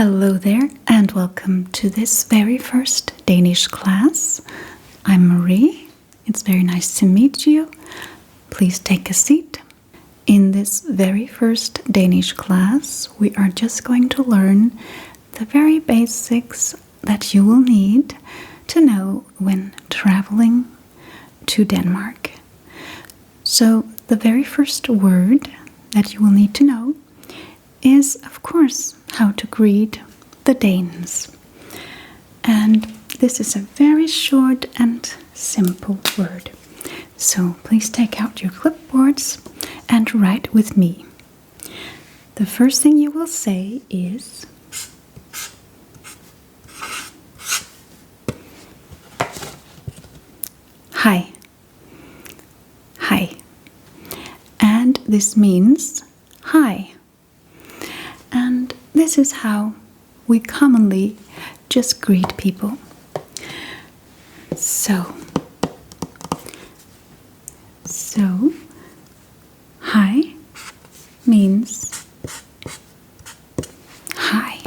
Hello there, and welcome to this very first Danish class. I'm Marie. It's very nice to meet you. Please take a seat. In this very first Danish class, we are just going to learn the very basics that you will need to know when traveling to Denmark. So, the very first word that you will need to know is, of course, how to greet the Danes. And this is a very short and simple word. So please take out your clipboards and write with me. The first thing you will say is hi. Hi. And this means hi. And this is how we commonly just greet people. So, hi means hi.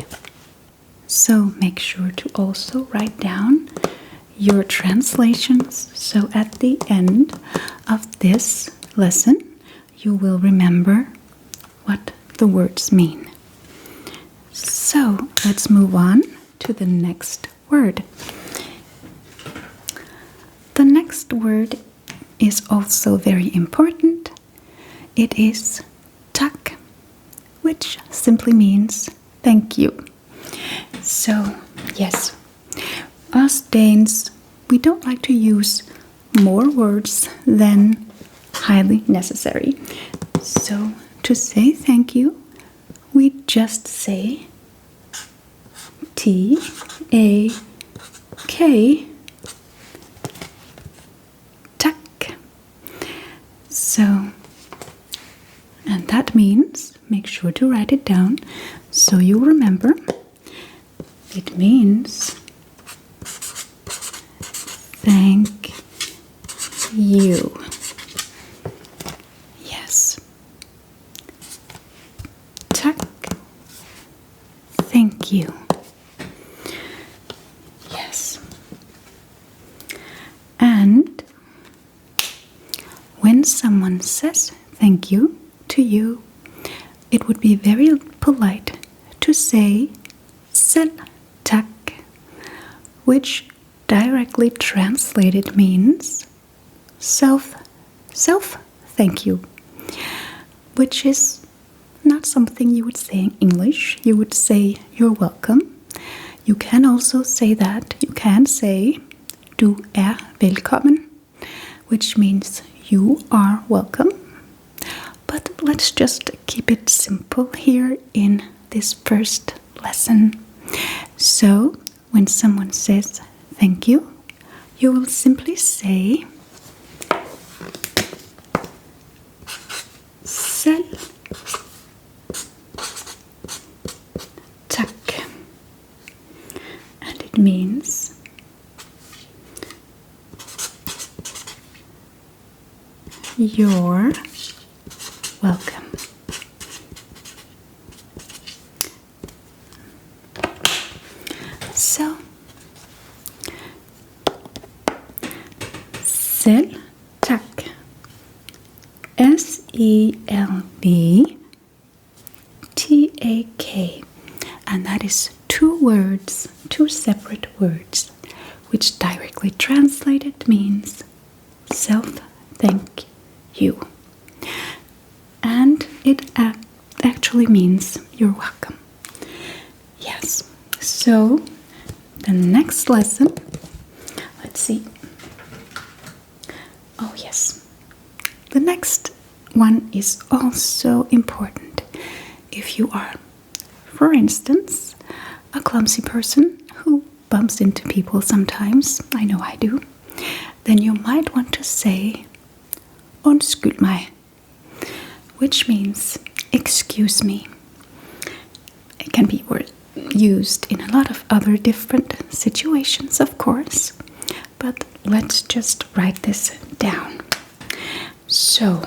So make sure to also write down your translations, so at the end of this lesson you will remember what the words mean. So let's move on to the next word. The next word is also very important. It is tak, which simply means thank you. So, yes, us Danes, we don't like to use more words than highly necessary. So, to say thank you, we just say T-A-K, tak. So, and that means, make sure to write it down so you remember, it means thank you. Yes. Tak. Thank you. Yes. And when someone says thank you to you, it would be very polite to say selv tak, which directly translated means self thank you, which is not something you would say in English. You would say you're welcome. You can also say that. You can say du er velkommen, which means you are welcome. But let's just keep it simple here in this first lesson. So, when someone says thank you, you will simply say selv tak. And it means you're welcome. So, selv tak. S-E-L-V-T-A-K. And that is two words, two separate words, which directly translated means self-thank you. And it actually means you're welcome. Yes. So, the next lesson, let's see. Oh, yes. The next one is also important. If you are, for instance, a clumsy person who bumps into people sometimes, I know I do, then you might want to say undskyld mig, which means excuse me. It can be used in a lot of other different situations, of course, but let's just write this down. So,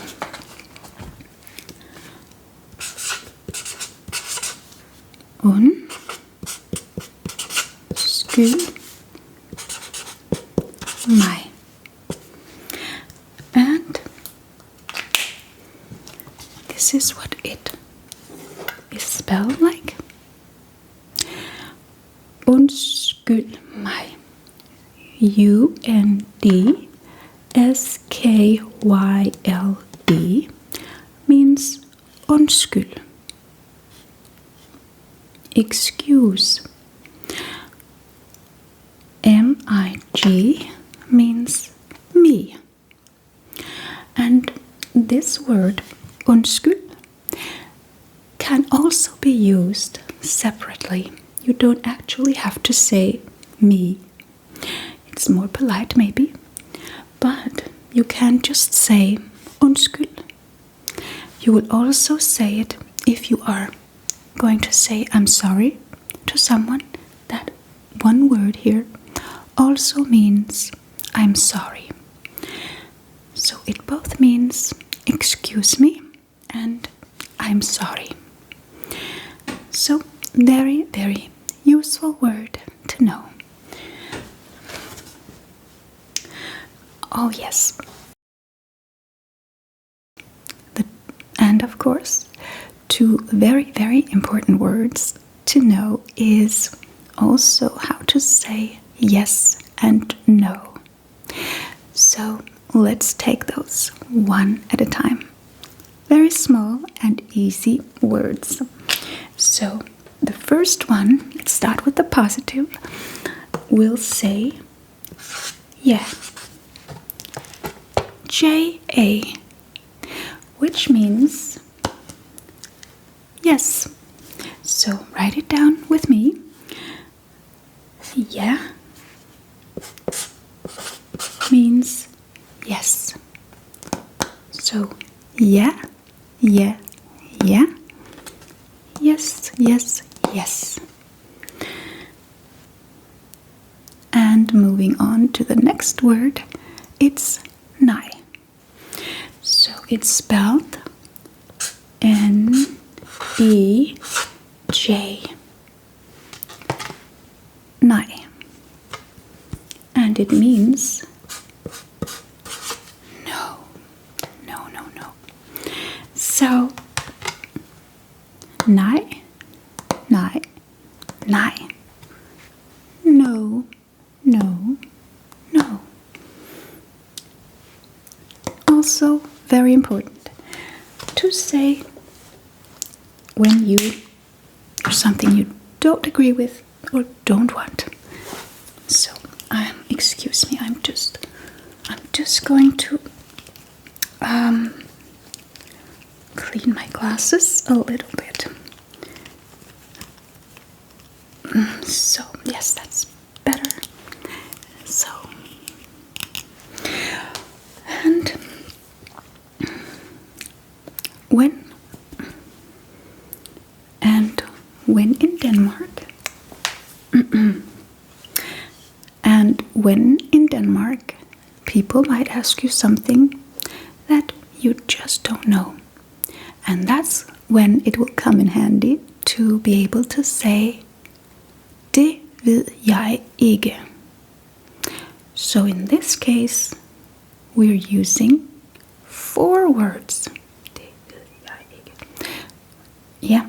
undskyld mig. And this is what it is spelled like. Undskyld mig. UNDSKYLD means undskyld. Excuse. MIG means me. And this word, undskyld, can also be used separately. You don't actually have to say me. It's more polite maybe, but you can just say undskyld. You will also say it if you are going to say I'm sorry to someone. That one word here also means I'm sorry. So it both means excuse me and I'm sorry. So very, very useful word to know. Oh yes. And of course, two very, very important words to know is also how to say yes and no. So let's take those one at a time. Very small and easy words. So the first one, let's start with the positive. We'll say yeah. JA, which means yes. So write it down with me. Yeah means yes. So yeah, yeah, yeah. Yes, yes, yes. And moving on to the next word, it's nej. So it's spelled NEJ. Nej. And it means no, no, no, no. So nej, nej, nej. No, no, no. Also very important to say when you or something you don't agree with or don't want. So excuse me, I'm just going to clean my glasses a little bit. So yes, that's better. So and when in Denmark and when in Denmark people might ask you something that you just don't know, and that's when it will come in handy to be able to say det ved jeg ikke. So in this case we're using 4 words. Det ved jeg ikke. Yeah.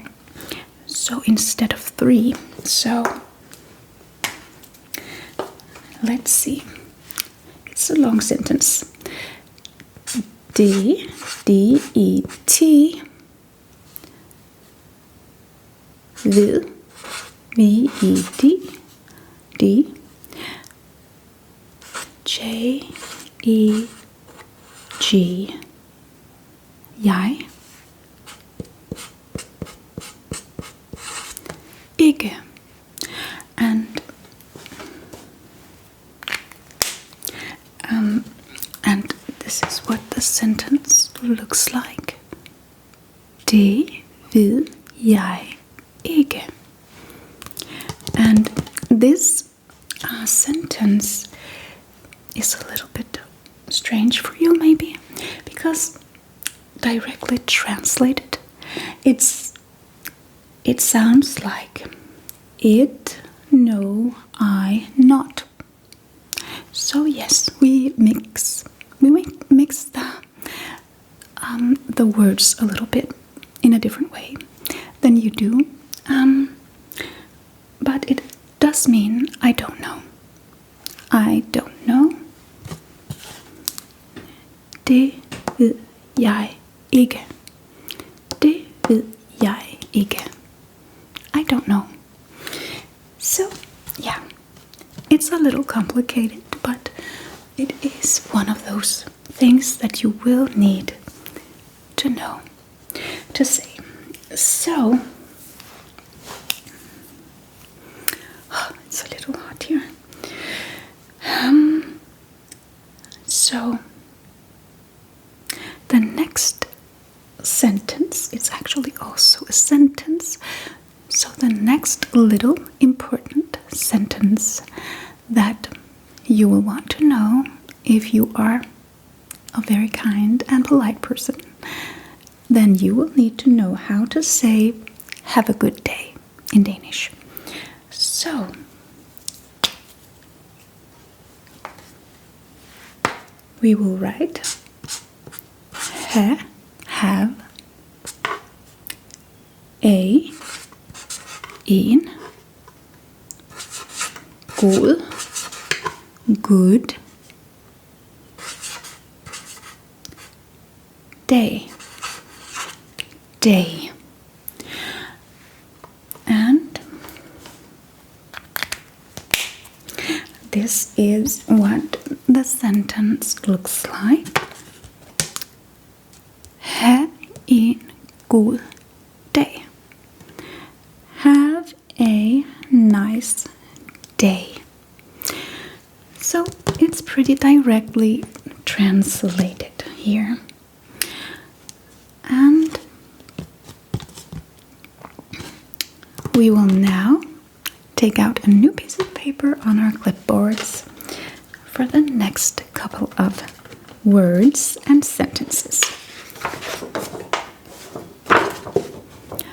So instead of 3. So let's see. It's a long sentence. Det ved vi de jeg ikke. And this is what the sentence looks like. Det ved jeg ikke. And this sentence is a little bit strange for you maybe, because directly translated it sounds like it no, I not. So yes, we mix the words a little bit in a different way than you do. But it does mean I don't know. I don't know. Det ved jeg ikke. Det ved jeg ikke. I don't know. So, yeah, it's a little complicated, but it is one of those things that you will need to know, to say. So, it's a little hot here. So, the next sentence is actually also a sentence. So the next little important sentence that you will want to know if you are a very kind and polite person, then you will need to know how to say have a good day in Danish. So, we will write have, a, en, god, good, day, day. And this is what the sentence looks like. Ha' en god dag. Have a nice day. So it's pretty directly translated here. And we will now take out a new piece of paper on our clipboards for the next couple of words and sentences.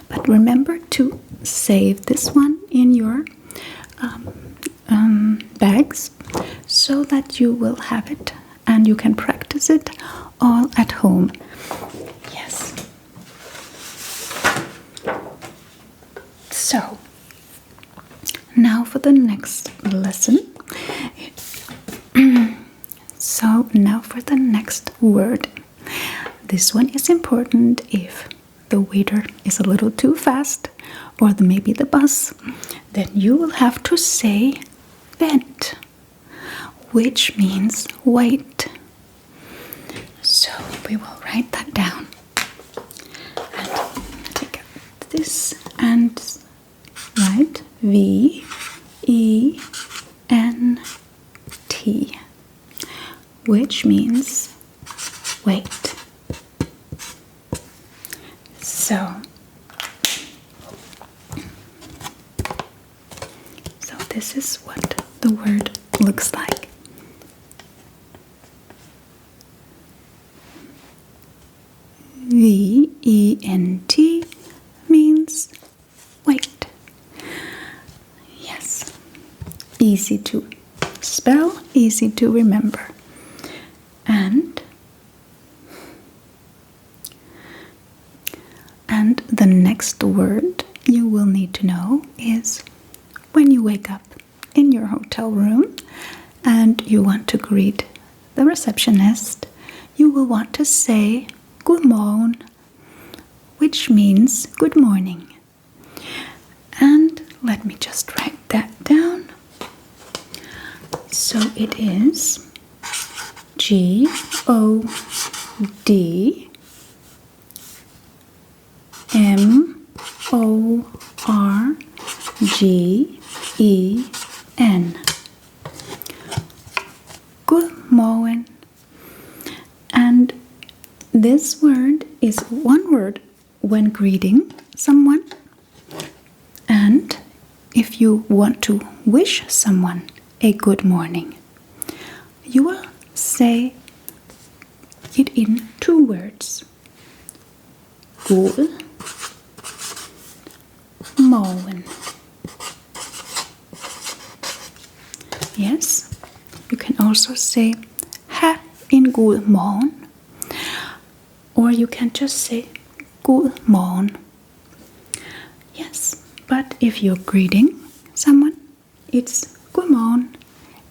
But remember to save this one in your bags so that you will have it and you can practice it all at home. Yes. So, now for the next lesson. So, now for the next word. This one is important if the waiter is a little too fast or maybe the bus. Then you will have to say vent, which means wait. So we will write that down and take out this and write V-E-N-T, which means wait. So this is what the word looks like. V-E-N-T means wait. Yes. Easy to spell, easy to remember. And the next word you will need to know is when you wake up in your hotel room and you want to greet the receptionist, you will want to say "God morgen," which means good morning. And let me just write that down. So it is G-O-D-M-O-R-G-E-N. Good morning. And this word is one word when greeting someone. And if you want to wish someone a good morning, you will say it in two words. God morgen. Yes, you can also say ha en god morgen, or you can just say god morgen. Yes, but if you're greeting someone, it's god morgen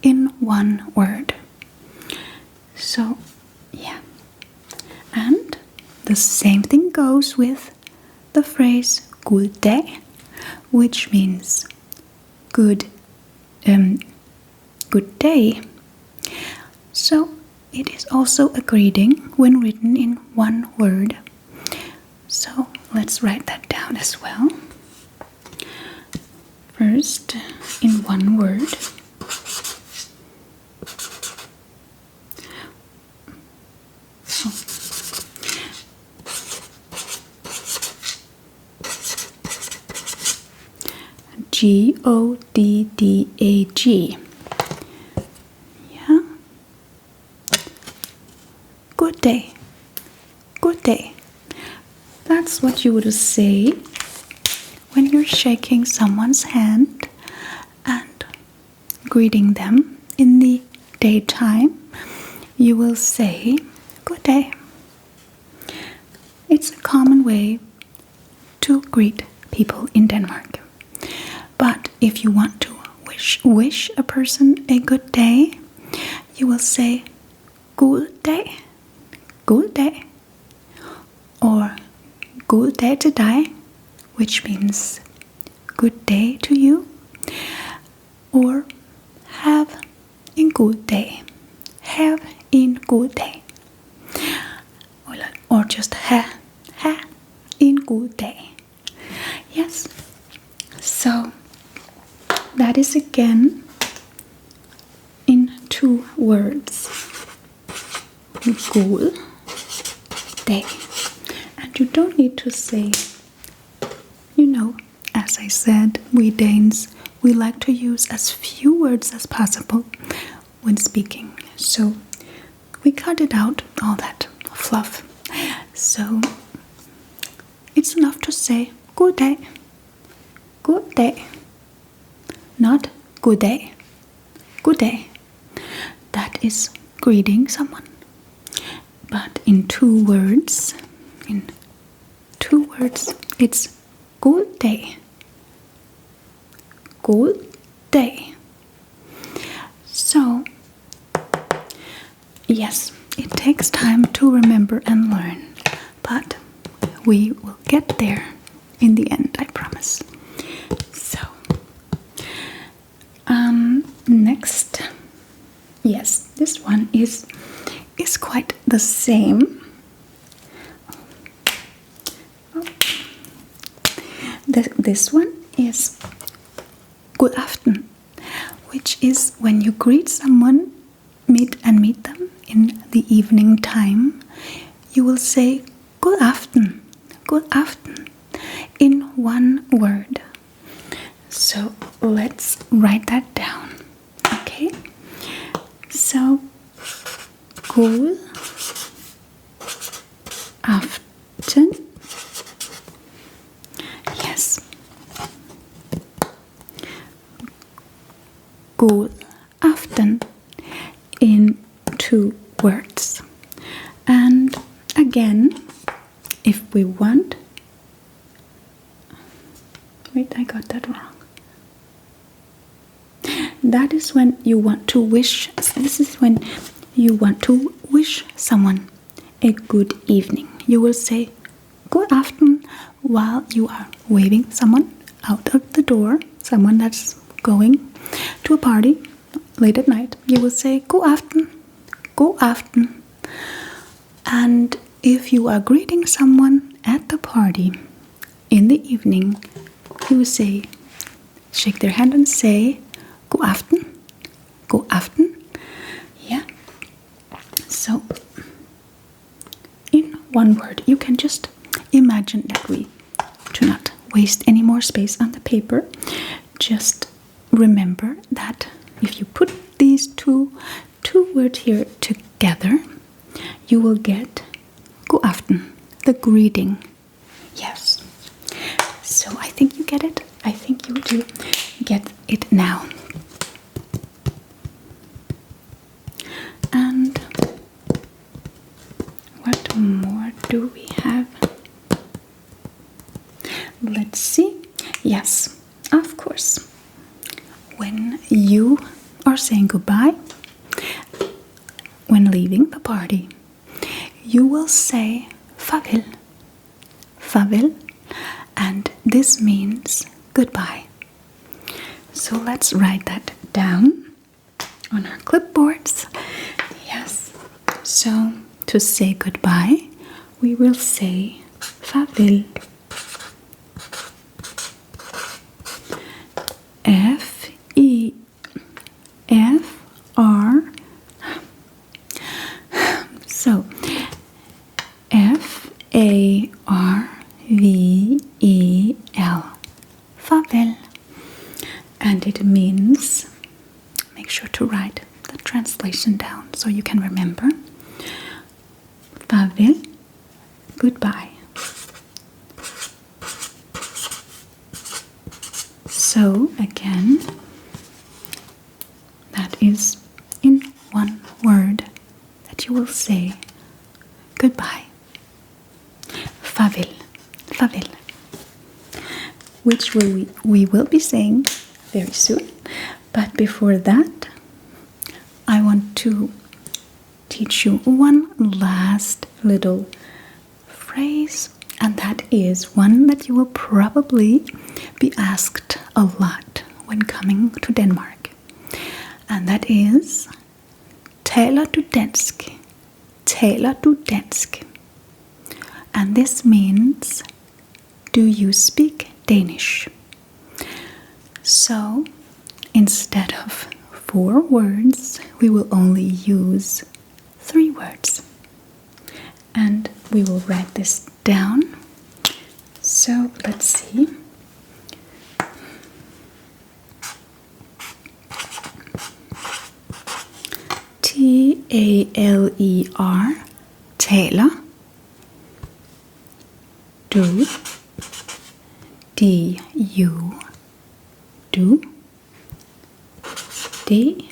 in one word. So, yeah. And the same thing goes with the phrase god dag, which means good day. So it is also a greeting when written in one word. So let's write that down as well. First, in one word. Goddag. Yeah. Good day. Good day. That's what you would say when you're shaking someone's hand and greeting them in the daytime. You will say good day. It's a common way to greet people in Denmark. But if you want to wish a person a good day, you will say god dag, god dag, or god dag til dig, which means good day to you, or have en god dag, have en god dag, or just ha en god dag. Yes, so that is again in two words. God day. And you don't need to say, as I said, we Danes, we like to use as few words as possible when speaking. So we cut it out, all that fluff. So it's enough to say good day. Good day. Not good day. Good day. That is greeting someone. But in two words, it's good day. Good day. So, yes, it takes time to remember and learn, but we will get there in the end, I promise. So, next, yes, this one is quite the same. This one is good afternoon, which is when you greet someone, meet them in the evening time. You will say good afternoon, in one word. So let's write that down. Okay, so god aften. Yes. God aften in two words. And again, if we want, wait, I got that wrong. That is when you want to wish, this is when you want to wish someone a good evening. You will say good afternoon while you are waving someone out of the door, someone that's going to a party late at night. You will say good afternoon, good afternoon. And if you are greeting someone at the party in the evening, you will say, shake their hand and say good afternoon, good afternoon. Yeah. So in one word, you can just imagine that we do not waste any more space on the paper. Just remember that if you put these two words here together, you will get good afternoon, the greeting. Yes. So I think you get it. I think you do get it now. of course, when you are saying goodbye, when leaving the party, you will say farvel, farvel, and this means goodbye. So let's write that down on our clipboards. Yes. So to say goodbye, we will say farvel. F-E-F-R. So F-A-R-V-E-L. Farvel. And it means, make sure to write the translation down so you can remember. Farvel, goodbye. So again, that is in one word that you will say goodbye. Farvel, farvel. Which we will be saying very soon. But before that, I want to teach you one last little phrase, and that is one that you will probably be asked a lot when coming to Denmark. And that is, taler du dansk? Taler du dansk? And this means, do you speak Danish? So, instead of 4 words, we will only use 3 words. And we will write this down. So, let's see. T-A-L-E-R, taler. Du. D-U. Du. D-A-D-A-N-S-K.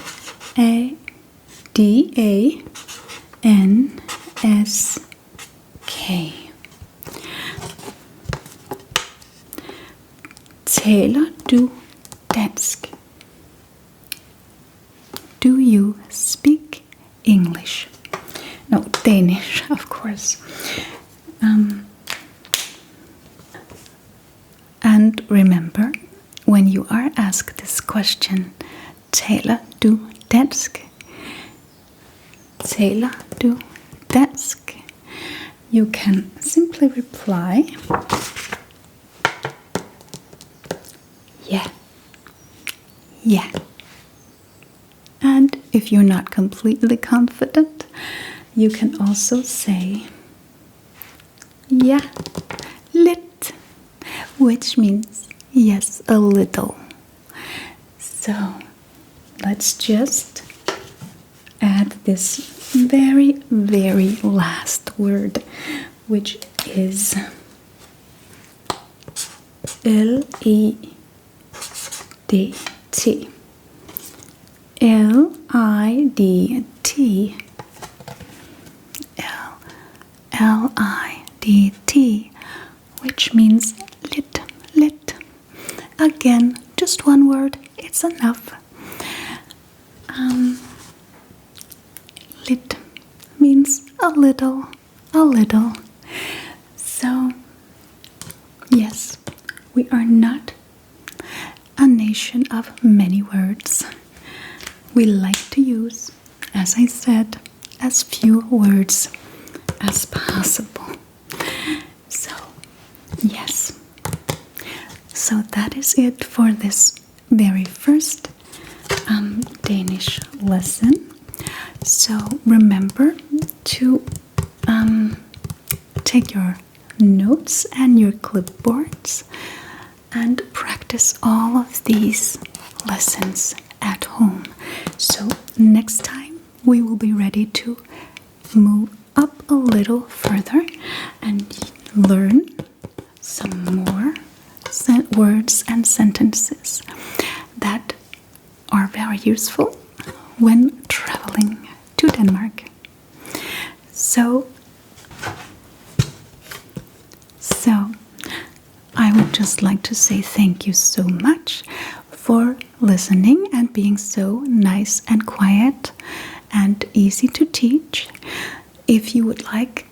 Taler du dansk? Do you speak English? No, Danish, of course. And remember, when you are asked this question, taler du dansk? Taler du dansk? You can simply reply, yeah, yeah. And if you're not completely confident, you can also say, yeah, lidt, which means yes, a little. So let's just add this very, very last word, which is L-E-D-T. L-I-D-T. L-I-D-T, which means lit, lit. Again, just one word, it's enough. Lit means a little, a little. So, yes, we are not a nation of many words. We like to use, as I said, as few words as possible. So, yes. So that is it for this very first Danish lesson. So remember to take your notes and your clipboards and practice all of these lessons at home. So next time we will be ready to move up a little further and learn some more words and sentences that are very useful when traveling to Denmark. So I would would just like to say thank you so much for listening and being so nice and quiet and easy to teach. If you would like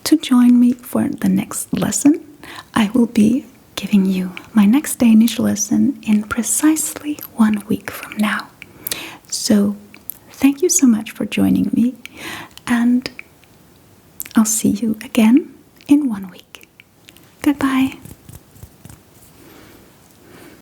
to join me for the next lesson, I will be giving you my next Danish lesson in precisely 1 week from now. So, thank you so much for joining me, and I'll see you again in 1 week. Goodbye.